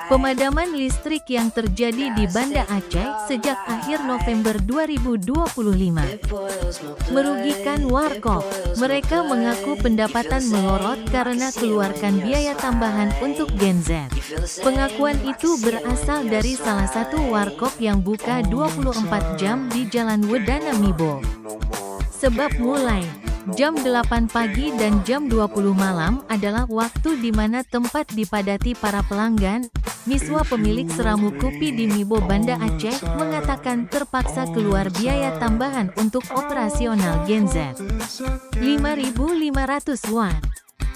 Pemadaman listrik yang terjadi di Banda Aceh sejak akhir November 2025 merugikan warkop. Mereka mengaku pendapatan melorot karena keluarkan biaya tambahan untuk Gen Z. Pengakuan itu berasal dari salah satu warkop yang buka 24 jam di Jalan Wedana Mibo. Sebab mulai jam 8 pagi dan jam 20 malam adalah waktu di mana tempat dipadati para pelanggan. Miswa pemilik Seramu Kopi di Mibo Banda Aceh mengatakan terpaksa keluar biaya tambahan untuk operasional Gen Z. 5.500 watt.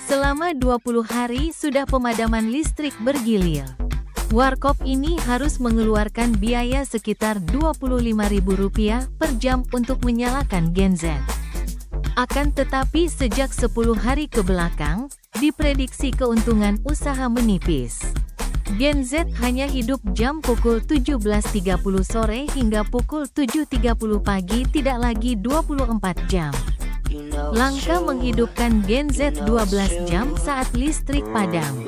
Selama 20 hari sudah pemadaman listrik bergilir. Warkop ini harus mengeluarkan biaya sekitar Rp25.000 per jam untuk menyalakan Gen Z. Akan tetapi sejak 10 hari ke belakang, diprediksi keuntungan usaha menipis. Gen Z hanya hidup jam pukul 17.30 sore hingga pukul 7.30 pagi, tidak lagi 24 jam. Langkah menghidupkan Gen Z 12 jam saat listrik padam.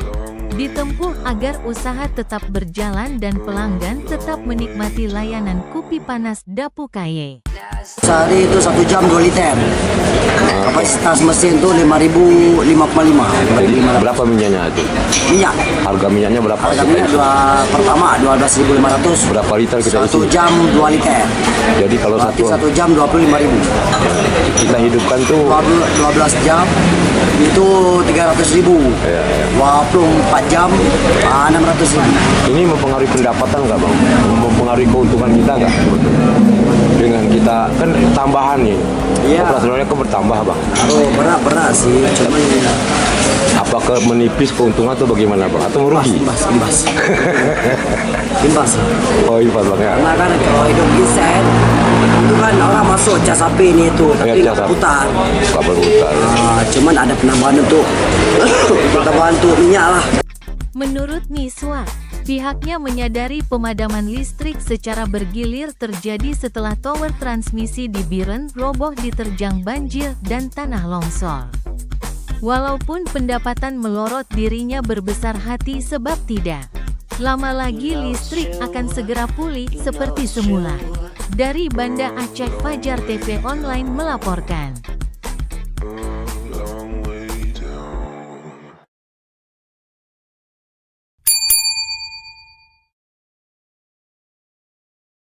Ditempuh agar usaha tetap berjalan dan pelanggan tetap menikmati layanan kopi panas Dapu Kaye. Sehari itu 1 jam 2 liter. Kapasitas mesin itu 5.005,5. Berapa minyaknya itu? Minyak. Harga minyaknya berapa? Harga minyak pertama 12.500. Berapa liter kita isi? 1 jam 2 liter. Jadi kalau berarti 1 jam 25.000. Kita hidupkan tuh 12 jam itu 300.000. 24 jam 600.000. Ini mempengaruhi pendapatan nggak bang? Mempengaruhi keuntungan kita nggak? Dengan kita kan tambahan nih. Iya. Operasionalnya kan bertambah bang. Oh berat sih. Cuman apakah menipis keuntungan atau bagaimana bang? Atau merugi? Imbas. Oh imbas bang ya. Karena kan kalau hidup di set itu kan orang masuk cas api ini itu tapi nggak putar. Nggak berputar. Cuman ada penambahan untuk minyak lah. Menurut Miswa, pihaknya menyadari pemadaman listrik secara bergilir terjadi setelah tower transmisi di Biren roboh diterjang banjir dan tanah longsor. Walaupun pendapatan melorot, dirinya berbesar hati sebab tidak lama lagi listrik akan segera pulih seperti semula. Dari Banda Aceh, Fajar TV Online melaporkan.